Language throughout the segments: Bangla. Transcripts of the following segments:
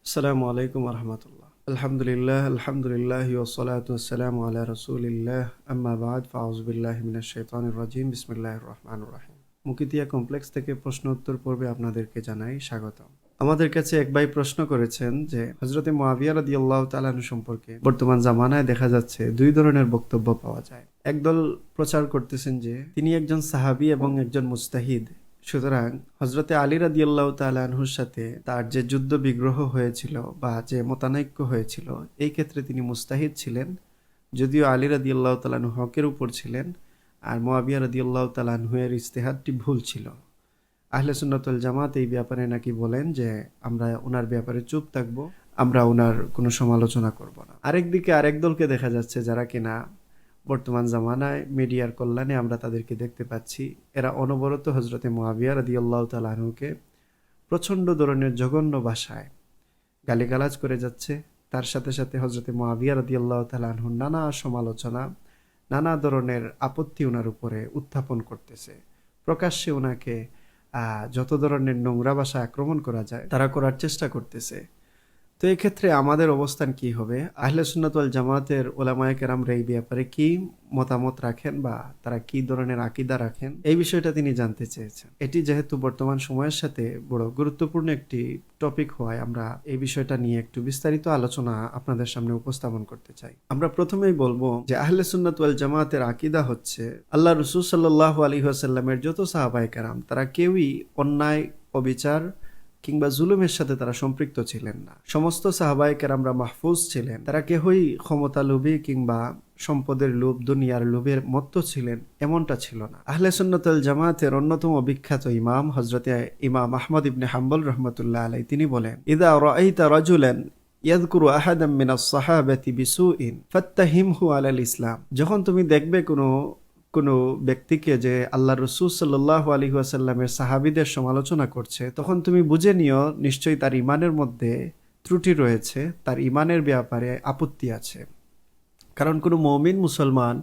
আসসালামু আলাইকুম রহমতুল্লাহ। আলহামদুলিল্লাহ আলহামদুলিল্লাহ ওয়াসসালাতু ওয়াসসালামু আলা রাসূলিল্লাহ আম্মা বা'দ ফাউযু বিল্লাহি মিনাশ শাইতানির রাজিম বিসমিল্লাহির রহমানির রহিম। মুকিতিয়া কমপ্লেক্স থেকে প্রশ্ন উত্তর পর্বে আপনাদেরকে জানাই স্বাগতম। আমাদের কাছে এক ভাই প্রশ্ন করেছেন যে হযরতে মুআবিয়া রাদিয়াল্লাহু তাআলা আনহু সম্পর্কে বর্তমান জামানায় দেখা যাচ্ছে দুই ধরনের বক্তব্য পাওয়া যায়। একদল প্রচার করতেছেন যে তিনি একজন সাহাবী এবং একজন মুজতাহিদ, সুতরাং হজরতে আলী রাদিয়াল্লাহু তাআলা আনহুর সাথে তার যে যুদ্ধ বিগ্রহ হয়েছিল বা যে মতানৈক্য হয়েছিল এই ক্ষেত্রে তিনি মুস্তাহিদ ছিলেন, যদিও আলী রাদিয়াল্লাহু তাআলা আনহু হকের উপর ছিলেন আর মুআবিয়া রাদিয়াল্লাহু তাআলা আনহু এর ইজতিহাদটি ভুল ছিল। আহলে সুন্নাত ওয়াল জামাত এই ব্যাপারে নাকি বলেন যে আমরা ওনার ব্যাপারে চুপ থাকবো, আমরা ওনার কোনো সমালোচনা করব না। আরেকদিকে আরেক দলকে দেখা যাচ্ছে যারা কিনা বর্তমান জামানায় মিডিয়ার কল্যাণে আমরা তাদেরকে দেখতে পাচ্ছি, এরা অনবরত হজরতে মুআবিয়া রাদিয়াল্লাহু তাআলা আনহুকে প্রচণ্ড ধরনের জঘন্য ভাষায় গালিগালাজ করে যাচ্ছে। তার সাথে সাথে হজরতে মুআবিয়া রাদিয়াল্লাহু তাআলা আনহুর নানা সমালোচনা, নানা ধরনের আপত্তি ওনার উপরে উত্থাপন করতেছে। প্রকাশ্যে ওনাকে যত ধরনের নোংরা ভাষা আক্রমণ করা যায় তারা করার চেষ্টা করতেছে। তো এই ক্ষেত্রে আমাদের অবস্থান কি হবে? আহলে সুন্নাত ওয়াল জামাতের উলামায়ে কেরামরা এই ব্যাপারে কি মতামত রাখেন বা তারা কি ধরনের আকীদা রাখেন, এই বিষয়টা তিনি জানতে চেয়েছেন। এটি যেহেতু বর্তমান সময়ের সাথে বড় গুরুত্বপূর্ণ একটি টপিক হওয়ায় আমরা এই বিষয়টা নিয়ে একটু বিস্তারিত আলোচনা আপনাদের সামনে উপস্থাপন করতে চাই। আমরা প্রথমেই বলবো যে আহলে সুন্নাত ওয়াল জামাতের আকীদা হচ্ছে আল্লাহ রাসূল সাল্লাল্লাহু আলাইহি ওয়াসাল্লামের যত সাহাবায়ে কেরাম তারা কেউই অন্যায়, অবিচার কিংবা জুলুমের সাথে তারা সম্পৃক্ত ছিলেন না। সমস্ত সাহাবায়ে কেরামরা মাহফুজ ছিলেন, তারা কেহই ক্ষমতা লোভী কিংবা সম্পদের লোভ, দুনিয়ার লোভের মত্ত ছিলেন এমনটা ছিল না। আহলে সুন্নাত ওয়াল জামাতের অন্যতম বিখ্যাত ইমাম হযরতে ইমাম আহমদ ইবনে হাম্বল রাহমাতুল্লাহ আলাইহি তিনি বলেন, ইযা রাআইতা রাজুলান ইয়াযকুরু আহাদাম মিনাস সাহাবাতি বিসুইন ফাত্তাহিমহু আলাল ইসলাম, যখন তুমি দেখবে কোনো ব্যক্তিকে যে আল্লাহ রাসূল সাল্লাল্লাহু আলাইহি ওয়াসাল্লামের সাহাবীদের সমালোচনা করছে, তখন তুমি বুঝে নিও নিশ্চয়ই তার ঈমানের মধ্যে ত্রুটি রয়েছে, তার ঈমানের ব্যাপারে আপত্তি আছে। কারণ কোনো মুমিন মুসলমান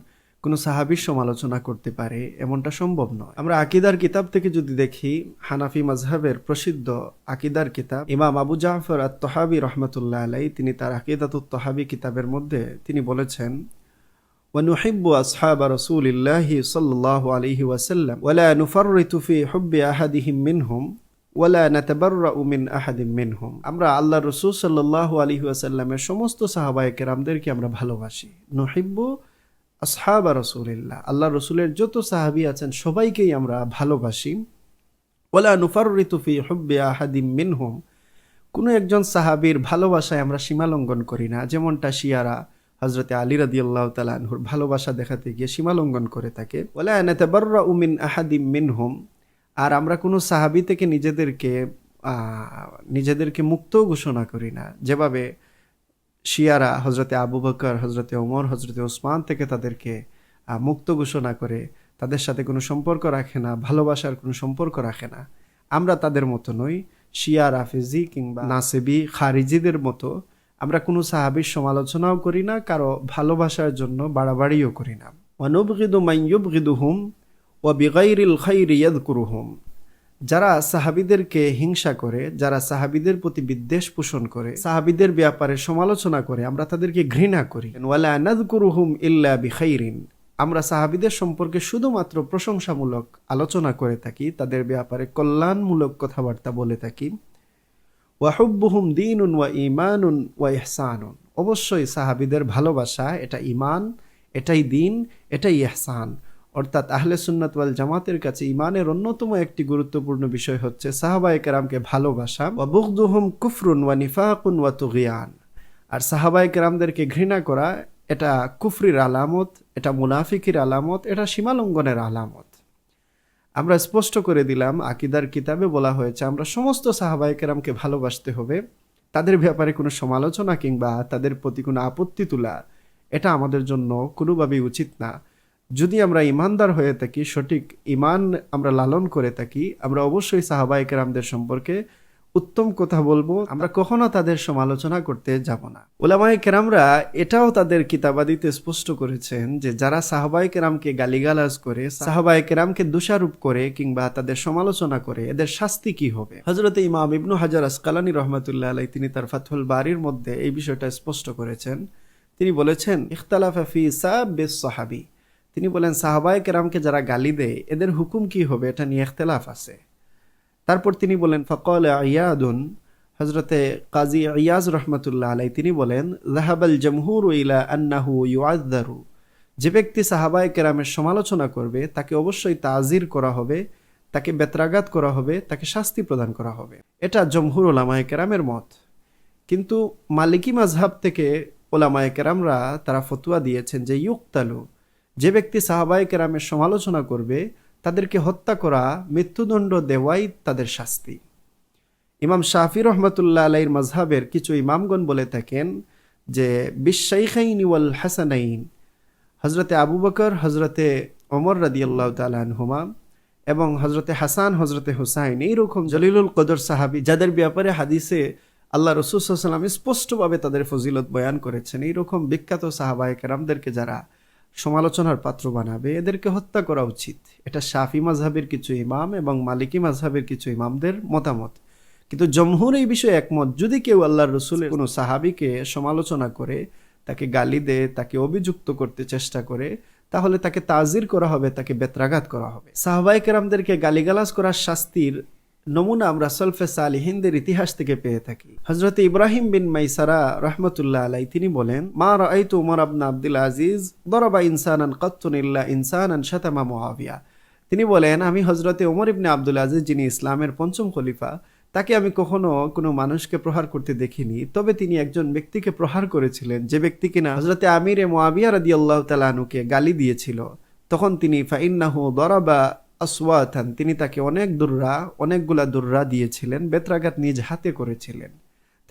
কোনো সাহাবীর সমালোচনা করতে পারে এমনটা সম্ভব নয়। আমরা আকীদার কিতাব থেকে যদি দেখি, হানাফি মাযহাবের প্রসিদ্ধ আকীদার কিতাব ইমাম আবু জাফর আত-তাহাবী রাহমাতুল্লাহ আলাইহি তিনি তার আকীদাতুত তাহাবী কিতাবের মধ্যে তিনি বলেছেন, ونحب أصحاب رسول الله صلى الله عليه وسلم ولا نفرط في حب أحدهم منهم ولا نتبرأ من أحد منهم। আমরা আল্লাহ রাসূল সাল্লাল্লাহু আলাইহি ওয়াসাল্লামের সমস্ত সাহাবায়ে কেরামদেরকে আমরা ভালোবাসি। নুহিব্বু আসহাবা রাসূলিল্লাহ, আল্লাহ রাসূলের যত সাহাবী আছেন সবাইকেই আমরা ভালোবাসি। ওয়ালা নুফাররিতু ফি হুব্বি আহাদিম মিনহুম, কোনো একজন সাহাবীর ভালোবাসায় আমরা সীমালঙ্ঘন করি না, যেমনটা শিয়ারা হযরতে আলী রাদিয়াল্লাহু তাআলা আনহুর ভালোবাসা দেখাতে গিয়ে সীমালঙ্ঘন করে থাকে। ওয়ালা নাতাবাররাউ মিন আহাদিম মিনহুম, আর আমরা কোনো সাহাবী থেকে নিজেদেরকে মুক্ত ঘোষণা করি না, যেভাবে শিয়ারা হযরতে আবু বকর, হযরতে ওমর, হযরতে ওসমান থেকে তাদেরকে মুক্ত ঘোষণা করে, তাদের সাথে কোনো সম্পর্ক রাখে না, ভালোবাসার কোনো সম্পর্ক রাখে না। আমরা তাদের মতো নই, শিয়া, রাফিজি কিংবা নাসেবি, খারিজিদের মতো আমরা কোনো সাহাবীর সমালোচনাও করি না, কারো ভালোবাসার জন্য বাড়াবাড়িও করি না। ওয়ানুবগিদু মান ইউবগিদুহুম ওয়া বিগাইরিল খাইরি ইয়াযকুরুহুম, যারা সাহাবীদেরকে হিংসা করে, যারা সাহাবীদের প্রতি বিদ্বেষ পোষণ করে, সাহাবীদের ব্যাপারে সমালোচনা করে, আমরা তাদেরকে ঘৃণা করি। ওয়ালা নাযকুরুহুম ইল্লা বিখাইরিন, আমরা সাহাবীদের সম্পর্কে শুধুমাত্র প্রশংসামূলক আলোচনা করে থাকি, তাদের ব্যাপারে কল্যাণমূলক কথাবার্তা বলে থাকি। ওয়াহুব্বুহুম দীনুন ওয়া ঈমানুন ওয়া ইহসানুন, অবশ্যই সাহাবীদের ভালোবাসা এটা ঈমান, এটাই দ্বীন, এটাই ইহসান। অর্থাৎ আহলে সুন্নাত ওয়াল জামাতের কাছে ঈমানের অন্যতম একটি গুরুত্বপূর্ণ বিষয় হচ্ছে সাহাবায়ে কেরামকে ভালোবাসা। ওয়া বুগদুহুম কুফরুন ওয়া নিফাকুন ওয়া তুগয়ান, আর সাহাবায়ে কেরামদেরকে ঘৃণা করা এটা কুফরির আলামত, এটা মুনাফিকির আলামত, এটা সীমালঙ্ঘনের আলামত। আমরা স্পষ্ট করে দিলাম, আকীদার কিতাবে বলা হয়েছে আমরা সমস্ত সাহাবায়ে কেরামকে ভালোবাসতে হবে, তাদের ব্যাপারে কোনো সমালোচনা কিংবা তাদের প্রতি কোনো আপত্তি তোলা এটা আমাদের জন্য কোনোভাবেই উচিত না। যদি আমরা ঈমানদার হয়ে থাকি, সঠিক ঈমান আমরা লালন করে থাকি, আমরা অবশ্যই সাহাবায়ে কেরামদের সম্পর্কে উত্তম কথা বলবো, আমরা কখনো তাদের সমালোচনা করতে যাব না। উলামায়ে কেরামরা এটাও তাদের কিতাবাদিতে স্পষ্ট করেছেন যে যারা সাহাবায়ে কেরামকে গালিগালাজ করে, সাহাবায়ে কেরামকে দোষারোপ করে কিংবা তাদের সমালোচনা করে, এদের শাস্তি কি হবে। হযরত ইমাম ইবনু হাজার আসকালানী রাহমাতুল্লাহ আলাইহি তিনি তার ফাথুল বারির মধ্যে এই বিষয়টা স্পষ্ট করেছেন। তিনি বলেছেন ইখতালাফা ফি সাবিস সাহাবী, তিনি বলেন সাহাবায়ে কেরামকে যারা গালি দেয় এদের হুকুম কি হবে এটা নিয়ে ইখতিলাফ আছে। তারপর তিনি বলেন ফাকাল ইয়াদুন, হযরতে কাজী ইয়াজ রাহমাতুল্লাহ আলাইহি তিনি বলেন যাহাবাল জামহুর ইলা আন্নাহু ইউআযযারু, যে ব্যক্তি সাহাবায়ে কেরামের সমালোচনা করবে তাকে অবশ্যই তাজির করা হবে, তাকে বেত্রাঘাত করা হবে, তাকে শাস্তি প্রদান করা হবে। এটা জমহুর উলামায়ে কেরামের মত। কিন্তু মালিকি মাযহাব থেকে উলামায়ে কেরামরা তারা ফতোয়া দিয়েছেন যে ইউক্তালু, যে ব্যক্তি সাহাবায়ে কেরামের সমালোচনা করবে তাদেরকে হত্যা করা, মৃত্যুদণ্ড দেওয়াই তাদের শাস্তি। ইমাম শাফি রহমতুল্লাহ আলাইহির মাযহাবের কিছু ইমামগণ বলে থাকেন যে বিশ-শাইখাইন ওয়াল হাসানাইন, হযরতে আবু বকর, হযরতে ওমর রাদিয়াল্লাহু তাআলা আনহুমা এবং হযরতে হাসান, হযরতে হুসাইন, এইরকম জলিলুল কদর সাহাবী যাদের ব্যাপারে হাদিসে আল্লাহ রাসূল সাল্লাল্লাহু আলাইহি ওয়াসাল্লাম স্পষ্টভাবে তাদের ফজিলত বয়ান করেছেন, এইরকম বিখ্যাত সাহাবায়ে কেরামদেরকে যারা সমালোচনার পাত্র বানাবে এদেরকে হত্যা করা উচিত। এটা শাফি মাযহাবের কিছু ইমাম এবং মালিকি মাযহাবের কিছু ইমামদের মতামত। কিন্তু জমহুর এই বিষয়ে একমত। যদি কেউ আল্লাহর রাসূলের কোনো সাহাবীকে সমালোচনা করে, তাকে গালি দেয়, তাকে অভিযুক্ত করতে চেষ্টা করে, তাহলে তাকে তাজির করা হবে, তাকে বেত্রাঘাত করা হবে। সাহাবায়ে কেরামদেরকে গালিগালাজ করার শাস্তির নমুনা আমরা সলফে সালিহিনদের ইতিহাস থেকে পেয়ে থাকি। হযরত ইব্রাহিম বিন মাইসারা রাহমাতুল্লাহ আলাইহি তিনি বলেন মা রাআইতু উমর ইবনে আব্দুল আজিজ দরাবা ইনসানান কাত্তুন ইল্লা ইনসানান শাতামা মুআবিয়া। তিনি বলেন আমি হযরতে ওমর ইবনে আব্দুল আজিজ যিনি ইসলামের পঞ্চম খলিফা, তাকে আমি কখনো কোনো মানুষকে প্রহার করতে দেখিনি, তবে তিনি একজন ব্যক্তিকে প্রহার করেছিলেন যে ব্যক্তি কিনা হযরতে আমিরে মুআবিয়া রাদিয়াল্লাহু তাআলা আনহুকে গালি দিয়েছিল। তখন তিনি ফাইন্নাহু দরাবা আসওয়াতান, তিনি তাকে অনেকগুলা দুররা দিয়েছিলেন, বেত্রাঘাত নিজ হাতে করেছিলেন।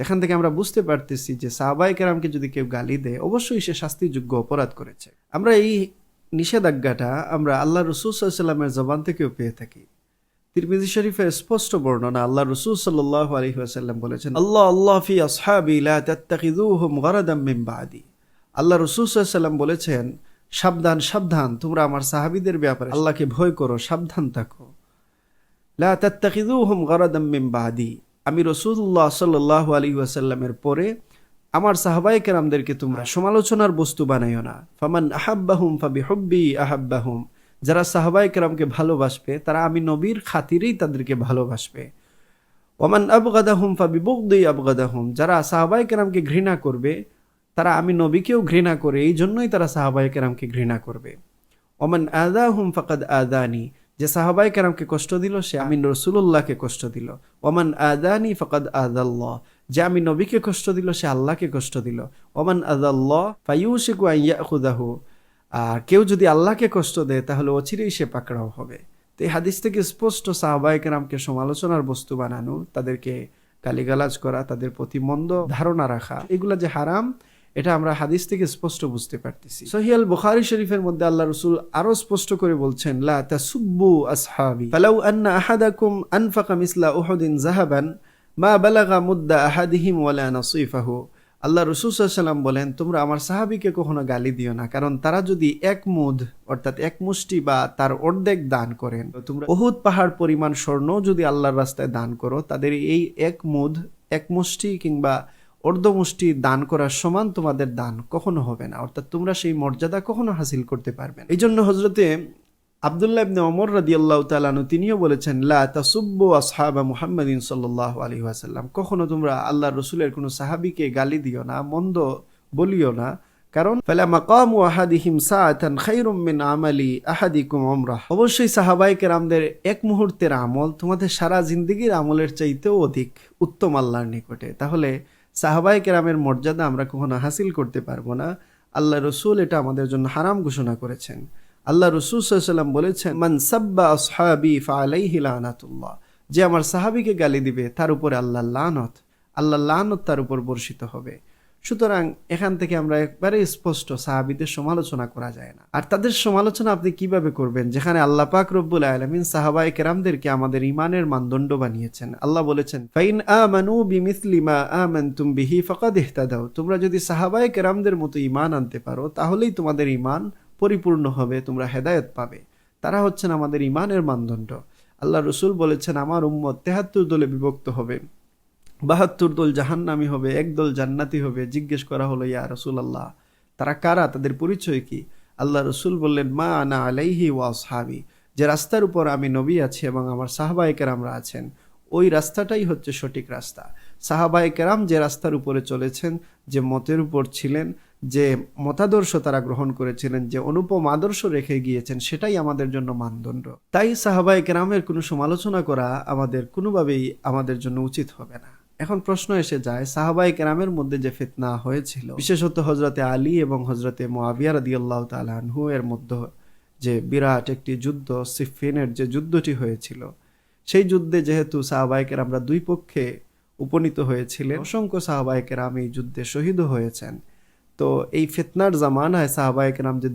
এখান থেকে আমরা বুঝতে পারতেছি যে সাহাবায়ে কেরামকে যদি কেউ গালি দেয় অবশ্যই সে শাস্তিযোগ্য অপরাধ করেছে। আমরা এই নিষেধাজ্ঞাটা আমরা আল্লাহ রাসূল সাল্লাল্লাহু আলাইহি ওয়াসাল্লামের জবান থেকেও পেয়ে থাকি। তিরমিজি শরীফের স্পষ্ট বর্ণনা, আল্লাহ রাসূল সাল্লাল্লাহু আলাইহি ওয়াসাল্লাম বলেছেন আল্লাহ ফি আসহাবি লা তাত্তাখিযুহুম গারাদাম মিন বাদি। আল্লাহ রাসূল সাল্লাল্লাহু আলাইহি ওয়াসাল্লাম বলেছেন সাবধান সাবধান, তোমরা আমার সাহাবীদের ব্যাপারে আল্লাহকে ভয় করো, সাবধান থাকো। লা তাত্তাখিযুহুম গারাদাম মিন বাদি, আমি রাসূলুল্লাহ সাল্লাল্লাহু আলাইহি ওয়াসাল্লামের পরে আমার সাহাবায়ে কেরামদেরকে তোমরা সমালোচনার বস্তু বানাইও না। ফামান আহাব্বাহুম ফাবিহুব্বি আহাব্বাহুম, যারা সাহাবায়ে কেরামকে ভালোবাসবে তারা আমি নবীর খাতিরেই তাদেরকে ভালোবাসবে। ওমান আবগাদাহুম ফাবিবুগদি আবগাদাহুম, যারা সাহাবায়ে কেরামকে ঘৃণা করবে তারা আমি নবীকেও ঘৃণা করে, এই জন্যই তারা সাহাবায়ে কেরামকে ঘৃণা করবে। ওমান আযাহুম ফাকাদ আযানি, যে সাহাবায়ে কেরামকে কষ্ট দিল সে আমি রাসূলুল্লাহকে কষ্ট দিল। ওমান আযানি ফাকাদ আযাল্লাহ, যে আমি নবীকে কষ্ট দিল সে আল্লাহকে কষ্ট দিল। ওমান আযাল্লাহ ফায়ুশিকু আন ইয়াখুযাহু, আর কেউ যদি আল্লাহকে কষ্ট দেয় তাহলে অচিরেই সে পাকড়াও হবে। তো এই হাদিস থেকে স্পষ্ট সাহাবায়ে কেরামকে সমালোচনার বস্তু বানানো, তাদেরকে গালিগালাজ করা, তাদের প্রতি মন্দ ধারণা রাখা, এগুলা যে হারাম এটা আমরা হাদিস থেকে স্পষ্ট বুঝতে পারতেছি। সহিহ আল বুখারী শরীফের মধ্যে আল্লাহ রাসূল আরো স্পষ্ট করে বলছেন লা তাসুব্বু আসহাবি ফালাউ আন্না আহাদাকুম আনফাকা মিসলা উহুদিন যাহাবান মা বালাগা মুদ্দা আহাদিহিম ওয়ালা নাসিফাহু। আল্লাহ রাসূল সাল্লাল্লাহু আলাইহি ওয়াসাল্লাম বলেন তোমরা আমার সাহাবীকে কখনো গালি দিও না, কারণ তারা যদি এক মুদ অর্থাৎ এক মুষ্টি বা তার অর্ধেক দান করেন, তোমরা উহুদ পাহাড় পরিমাণ স্বর্ণ যদি আল্লাহর রাস্তায় দান করো, তাদের এই এক মুদ, এক মুষ্টি কিংবা অর্ধমুষ্টি দান করার সমান তোমাদের দান কখনো হবে না, অর্থাৎ তোমরা সেই মর্যাদা কখনো হাসিল করতে পারবে না। এই জন্য হযরতে আব্দুল্লাহ ইবনে ওমর রাদিয়াল্লাহু তাআলা আনহু তিনিও বলেছেন লা তাসুব্বু আসহাবা মুহাম্মাদিন সাল্লাল্লাহু আলাইহি ওয়াসাল্লাম, কখনো তোমরা আল্লাহর রাসূলের কোনো সাহাবীকে গালি দিও না, মন্দ বলিও না, কারণ ফালা মাকামু আহাদিহিম সাআতান খায়রুম মিন আমালি আহাদিকুম উমরাহ, অবশ্যই সাহাবায়ে কেরামদের এক মুহূর্তের আমল তোমাদের সারা জিন্দেগীর আমলের চাইতেও অধিক উত্তম আল্লাহর নিকটে। তাহলে সাহাবায়ে কেরামের মর্যাদা আমরা কখনো হাসিল করতে পারবো না। আল্লাহ রাসূল এটা আমাদের জন্য হারাম ঘোষণা করেছেন। আল্লাহ রাসূল সাল্লাল্লাহু আলাইহি ওয়াসাল্লাম বলেছেন মান সাব্বা আসহাবি ফাআলাইহি লানাতুল্লাহ, যে আমার সাহাবীকে গালি দিবে তার উপরে আল্লাহর লানত তার উপর বর্ষিত হবে। সুতরাং এখান থেকে আমরা একবারে স্পষ্ট সাহাবীদের সমালোচনা করা যায় না। আর তাদের সমালোচনা আপনি কিভাবে করবেন, যেখানে আল্লাহ পাক রব্বুল আলামিন সাহাবায়ে কেরামদেরকে আমাদের ঈমানের মানদণ্ড বানিয়েছেন। আল্লাহ বলেছেন, ফাইন আমানু বিমিসলি মা আমানতুম বিহি ফাকাদ ইহতাদাউ, তোমরা যদি সাহাবায়ে কেরামদের মতো ঈমান আনতে পারো তাহলেই তোমাদের ঈমান পরিপূর্ণ হবে, তোমরা হেদায়েত পাবে। তারা হচ্ছেন আমাদের ঈমানের মানদণ্ড। আল্লাহ রসুল বলেছেন, আমার উম্মত ৭৩ দলে বিভক্ত হবে, ৭২ দল জাহান্নামী হবে, এক দল জান্নাতি হবে। জিজ্ঞেস করা হলো, ইয়া রাসূলুল্লাহ, তারা কারা, তাদের পরিচয় কি? আল্লাহ রসুল বললেন, মা আনা আলাইহি ওয়া আসহাবি, যে রাস্তার উপর আমি নবী আছি এবং আমার সাহাবায়ে কেরামরা আছেন, ওই রাস্তাটাই হচ্ছে সঠিক রাস্তা। সাহাবায়ে কেরাম যে রাস্তার উপরে চলেছেন, যে মতের উপর ছিলেন, যে মতাদর্শ তারা গ্রহণ করেছিলেন, যে অনুপম আদর্শ রেখে গিয়েছেন, সেটাই আমাদের জন্য মানদণ্ড। তাই সাহাবায়ে কেরামের কোনো সমালোচনা করা আমাদের কোনোভাবেই আমাদের জন্য উচিত হবে না। এখন প্রশ্ন এসে যায়, সাহাবায়ে কেরামের মধ্যে যে ফিতনা হয়েছিল, বিশেষত হযরতে আলী এবং হযরতে মুআবিয়া রাদিয়াল্লাহু তাআলা আনহু এর মধ্যে যে বিরাট একটি যুদ্ধ, সিফফিনের যে যুদ্ধটি হয়েছিল, সেই যুদ্ধে যেহেতু সাহাবায়ে কেরামরা দুই পক্ষে উপনীত হয়েছিলেন, অসংখ্য সাহাবায়ে কেরাম এই যুদ্ধে শহীদও হয়েছেন। তো এই ফিতনার জামানায় সাহাবায়ে কেরাম যে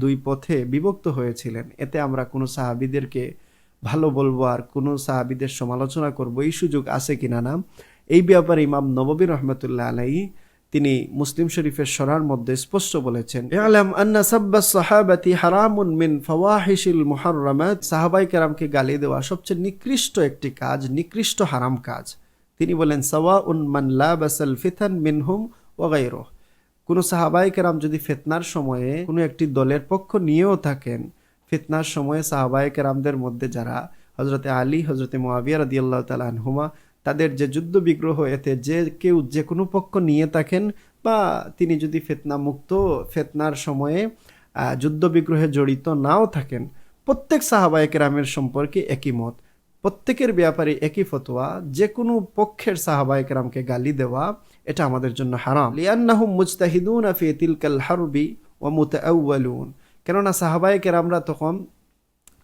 দুই পথে বিভক্ত হয়েছিলেন, এতে আমরা কোনো সাহাবীদেরকে ভালো বলবো আর কোনো সাহাবীদের সমালোচনা করব, এই সুযোগ আছে কিনা না, এই ব্যাপারে ইমাম নববী রাহমাতুল্লাহ আলাইহি তিনি মুসলিম শরীফের সরার মধ্যে স্পষ্ট বলেছেন, ইআলাম আন্না সাব্বাস সাহাবাতি হারামুন মিন ফাওয়াহিশিল মুহাররামাত, সাহাবায়ে কেরামকে গালি দেওয়া সবচেয়ে নিকৃষ্ট একটি কাজ, নিকৃষ্ট হারাম কাজ। তিনি বলেন, সাওয়াউন মান লাবাসাল ফিতান মিনহুম ওয়া গায়রুহু, কোনো সাহাবায়ে কেরাম যদি ফিতনার সময়ে কোনো একটি দলের পক্ষ নিয়েও থাকেন, ফিতনার সময়ে সাহাবায়ে কেরামদের মধ্যে যারা হযরতে আলী, হযরতে মুআবিয়া রাদিয়াল্লাহু তাআলা আনহুমা, তাদের যে যুদ্ধ বিগ্রহ, এতে যে কেউ যে কোনো পক্ষ নিয়ে থাকেন বা তিনি যদি ফিতনা মুক্ত, ফিতনার সময়ে যুদ্ধ বিগ্রহে জড়িত নাও থাকেন, প্রত্যেক সাহাবায়ে কেরামের সম্পর্কে একই মত, প্রত্যেকের ব্যাপারে একই ফতোয়া, যে কোনো পক্ষের সাহাবায়ে কেরামকে গালি দেওয়া এটা আমাদের জন্য হারাম। লিআন্নাহুম মুজতাহিদুনা ফি তিলকাল হারবি ওয়া মুতাআওয়ালুন, কেননা সাহাবায়ে কেরামরা তখন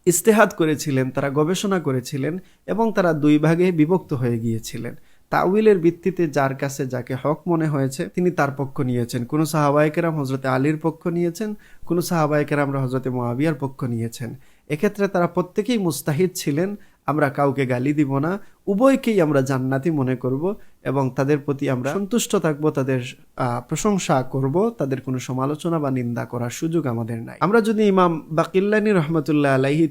ইজতিহাদ করেছিলেন, তারা গবেষণা করেছিলেন এবং তারা দুই ভাগে বিভক্ত হয়ে গিয়েছিলেন। তাউইলের ভিত্তিতে যার কাছে যাকে হক মনে হয়েছে তিনি তার পক্ষ নিয়েছেন। কোনো সাহাবায়ে কেরাম হযরতে আলীর পক্ষ নিয়েছেন, কোনো সাহাবায়ে কেরামরা হযরতে মুআবিয়ার পক্ষ নিয়েছেন। এক্ষেত্রে তারা প্রত্যেকেই মুস্তাহিদ ছিলেন। আমরা কাউকে গালি দিব না, উভয়কেই আমরা জান্নাতি মনে করব এবং তাদের প্রতি আমরা সন্তুষ্ট থাকব, তাদের প্রশংসা করব, তাদের কোনো সমালোচনা বা নিন্দা করার সুযোগ আমাদের নাই। আমরা যদি ইমাম বাকিল্লানী রহমাতুল্লাহ আলাইহি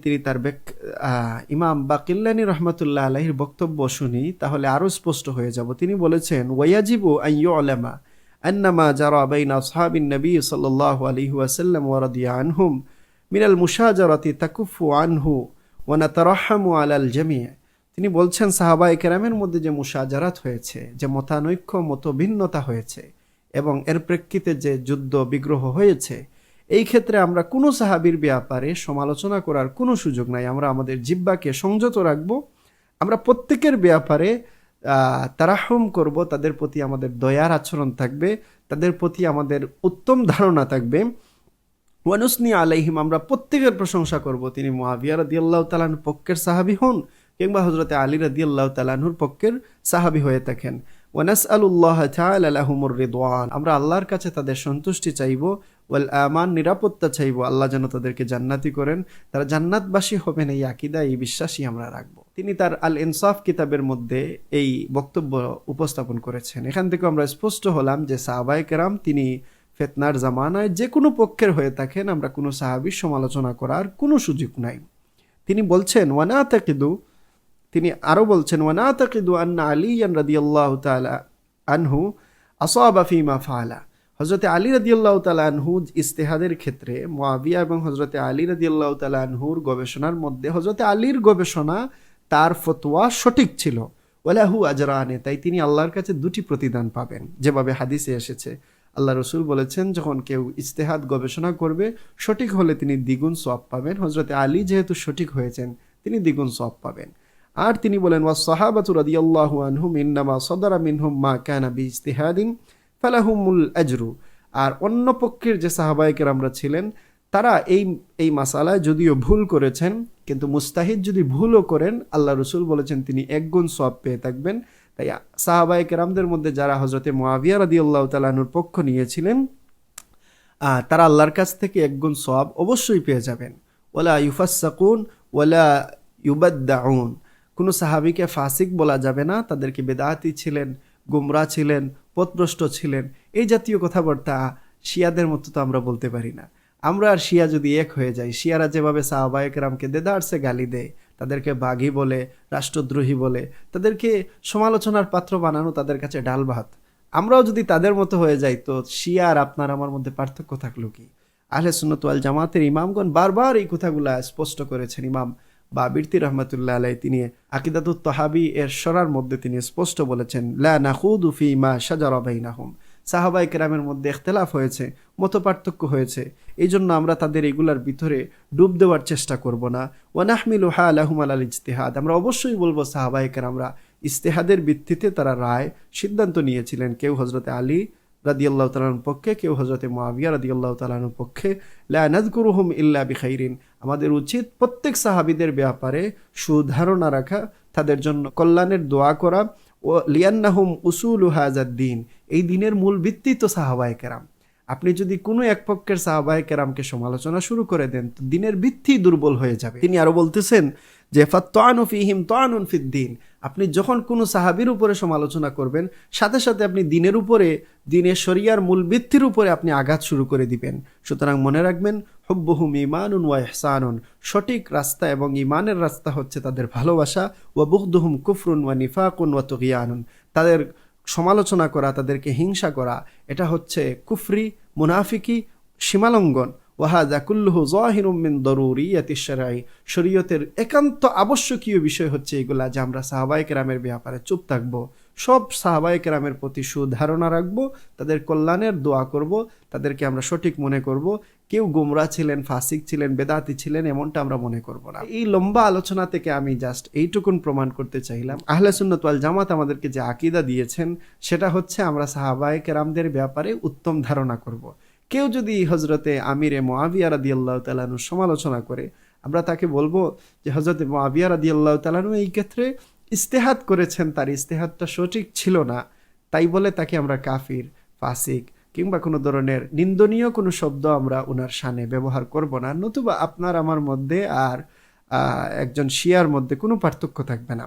ইমাম বাকিল্লানী রহমাতুল্লাহ আলাইহির বক্তব্য শুনি, তাহলে আরো স্পষ্ট হয়ে যাব। তিনি বলেছেন, ওয়াজিবু আন ইউলামা আন্নামা জারা বাইনা আসহাবিন নবী সাল্লাল্লাহু আলাইহি ওয়াসাল্লাম ওয়া রাদিয়া আনহুম মিনাল মুশাজারাতি তাকুফু আনহু ওয়া নাতারাহামু আলাল জামি'। তিনি বলছেন, সাহাবায়ে কেরামের মধ্যে যে মুশাজারাত হয়েছে, যে মতানৈক্য, মতভিন্নতা হয়েছে এবং এর প্রেক্ষিতে যে যুদ্ধ বিগ্রহ হয়েছে, এই ক্ষেত্রে আমরা কোনো সাহাবীর ব্যাপারে সমালোচনা করার কোনো সুযোগ নাই। আমরা আমাদের জিহ্বাকে সংযত রাখবো, আমরা প্রত্যেকের ব্যাপারে তারাহুম করব, তাদের প্রতি আমাদের দয়ার আচরণ থাকবে, তাদের প্রতি আমাদের উত্তম ধারণা থাকবে। ওয়ানুসনি আলাইহিম, আমরা প্রত্যেকের প্রশংসা করব, তিনি মুআবিয়া রাদিয়াল্লাহু তাআলা আনহুর পক্ষের সাহাবী হন কিংবা হযরতে আলী রাদিয়াল্লাহু তাআলা আনহুর পক্ষের সাহাবী হয়ে থাকেন। ওয়ানাসআলুল্লাহ তাআলা লাহুমুর রিদওয়ান, আমরা আল্লাহর কাছে তাদের সন্তুষ্টি চাইব, ওয়াল আমান, নিরাপত্তা চাইব, আল্লাহ যেন তাদেরকে জান্নাতি করেন, তারা জান্নাতবাসী হবেন, এই আকীদা, এই বিশ্বাসই আমরা রাখবো। তিনি তার আল ইনসাফ কিতাবের মধ্যে এই বক্তব্য উপস্থাপন করেছেন। এখান থেকে আমরা স্পষ্ট হলাম যে সাহাবায়ে কেরাম তিনি ফিতনার জামানায় যে কোনো পক্ষের হয়ে থাকেন, আমরা কোনো সাহাবীর সমালোচনা করার কোনো সুযোগ নাই। তিনি বলছেন, ওয়ানা তাকিদু, তিনি আরো বলছেন, ওয়ানা তাকিদু আন্না আলিয়ান রাদিয়াল্লাহু তাআলা আনহু আসাবা ফিমা ফাআলা, হযরতে আলী রাদিয়াল্লাহু তাআলা আনহু ইজতিহাদের ক্ষেত্রে মুআবিয়া এবং হযরতে আলী রাদিয়াল্লাহু তাআলা আনহুর গবেষণার মধ্যে হযরতে আলীর গবেষণা, তার ফতোয়া সঠিক ছিল, ওয়ালাহু আজরানে, তাই তিনি আল্লাহর কাছে দুটি প্রতিদান পাবেন, যেভাবে হাদিসে এসেছে। আল্লাহ রসুল বলেছেন, যখন কেউ ইজতিহাদ গবেষণা করবে, সঠিক হলে তিনি দ্বিগুণ সওয়াব পাবেন। হযরতে আলী যেহেতু সঠিক হয়েছেন, তিনি দ্বিগুণ সওয়াব পাবেন। আর তিনি বলেন, ওয়াস সাহাবাতু রাদিয়াল্লাহু আনহুম ইন্নামা সাদারা মিনহুম মা কানা বিইজতিহাদিন ফালাহুমুল আজরু, আর অন্য পক্ষের যে সাহাবায়ে কেরামরা ছিলেন, তারা এই মাসালায় যদিও ভুল করেছেন, কিন্তু মুস্তাহিদ যদি ভুলও করেন, আল্লাহ রসুল বলেছেন তিনি একগুণ সওয়াব পেয়ে থাকবেন, তাই সাহাবায়ে কেরামদের মধ্যে যারা হযরতে মুআবিয়া রাদিয়াল্লাহু তাআলা আনহুর পক্ষ নিয়েছিলেন তারা আল্লাহর কাছ থেকে একগুণ সওয়াব অবশ্যই পেয়ে যাবেন। ওয়ালা ইউফাসসাকুন ওয়ালা ইউবাদদাউন, কোনো সাহাবীকে ফাসিক বলা যাবে না, তাদেরকে বেদাতি ছিলেন, গুমরা ছিলেন, পথভ্রষ্ট ছিলেন, এই জাতীয় কথাবার্তা শিয়াদের মতো তো আমরা বলতে পারি না। আমরা আর শিয়া যদি এক হয়ে যাই, শিয়ারা যেভাবে সাহাবায়ে কেরামকে দেদারসে গালি দেয়, তাদেরকে বাঘী বলে, রাষ্ট্রদ্রোহী বলে, তাদেরকে সমালোচনার পাত্র বানানো তাদের কাছে ডাল ভাত, আমরাও যদি তাদের মতো হয়ে যাই তো শিয়া আর আপনার আমার মধ্যে পার্থক্য থাকলো কি? আহলে সুন্নাত ওয়াল জামাতের ইমামগণ বারবার এই কথাগুলা স্পষ্ট করেছেন। ইমাম বাবিরতি রহমাতুল্লাহ আলাইহি তিনি আকিদাতুত তাহাবি এর সরার মধ্যে তিনি স্পষ্ট বলেছেন, লা নাখুদু ফি মা শাজারা বাইনাহুম, সাহাবায়ে কেরামের মধ্যে ইখতিলাফ হয়েছে, মতপার্থক্য হয়েছে, এই জন্য আমরা তাদের এগুলার ভিতরে ডুব দেওয়ার চেষ্টা করব না। ওয়া নাহমিলু হালাহুম আলাল ইজতিহাদ, আমরা অবশ্যই বলবো সাহাবায়ে কেরামরা ইজতিহাদের ভিত্তিতে তারা রায় সিদ্ধান্ত নিয়েছিলেন। কেউ হযরতে আলী রাদিয়াল্লাহু তাআলার পক্ষে, কেউ হযরতে মুআবিয়া রাদিয়াল্লাহু তাআলার পক্ষে। লা নাযকুরুহুম ইল্লা বিখাইরিন, আমাদের উচিত প্রত্যেক সাহাবীদের ব্যাপারে সুধারণা রাখা, তাদের জন্য কল্যাণের দোয়া করা। ও লিয়ান্নাহুম উসুলু হাযাদ দ্বীন, এই দ্বীনের মূল ভিত্তি তো সাহাবায়ে কেরাম। আপনি যদি কোনো এক পক্ষের সাহাবায়ে কেরামকে সমালোচনা শুরু করে দেন তো দ্বীনের ভিত্তি দুর্বল হয়ে যাবে। তিনি আরো বলতেছেন যে ফাত্তানু ফীহিম তানুন ফিদ্দীন, আপনি যখন কোনো সাহাবীর উপরে সমালোচনা করবেন সাথে সাথে আপনি দ্বীনের উপরে, দ্বীনের শরিয়ার মূল ভিত্তির উপরে আপনি আঘাত শুরু করে দিবেন। সুতরাং মনে রাখবেন, হুব্বুহুম ঈমানুন ওয়া ইহসানুন, সঠিক রাস্তা এবং ঈমানের রাস্তা হচ্ছে তাদের ভালোবাসা। ওয়া বুগদুহুম কুফরুন ওয়া নিফাকুন ওয়া তুগয়ানুন, তাদের সমালোচনা করা, তাদেরকে হিংসা করা, এটা হচ্ছে কুফরি, মুনাফিকি, সীমালঙ্ঘন। ওয়াহাযা কুল্লুহু যাহিরুম মিন দারুরিয়াতিশ শারঈ, শরীয়তের একান্ত আবশ্যকীয় বিষয় হচ্ছে এগুলা, যে আমরা সাহাবায়ে কেরামের ব্যাপারে চুপ থাকবো, সব সাহাবায়ে কেরামের প্রতি সুধারণা রাখবো, তাদের কল্যাণের দোয়া করব, তাদেরকে আমরা সঠিক মনে করব, কেউ গুমরা ছিলেন, ফাসিক ছিলেন, বেদাতি ছিলেন এমনটা আমরা মনে করব না। এই লম্বা আলোচনা থেকে আমি জাস্ট এইটুকুন প্রমাণ করতে চাইলাম, আহলে সুন্নাত ওয়াল জামাত আমাদেরকে যে আকীদা দিয়েছেন সেটা হচ্ছে আমরা সাহাবায়ে কেরামদের ব্যাপারে উত্তম ধারণা করব। কেউ যদি হযরতে আমিরে মুআবিয়া রাদিয়াল্লাহু তাআলা আনহুর সমালোচনা করে, আমরা তাকে বলবো যে হযরতে মুআবিয়া রাদিয়াল্লাহু তাআলা আনহু এই ক্ষেত্রে ইজতিহাদ করেছেন, তার ইজতিহাদটা সঠিক ছিল না, তাই বলে তাকে আমরা কাফির, ফাসিক কিংবা কোনো ধরনের নিন্দনীয় কোনো শব্দ আমরা ওনার শানে ব্যবহার করব না। নতুবা আপনার আমার মধ্যে আর একজন শিয়ার মধ্যে কোনো পার্থক্য থাকবে না।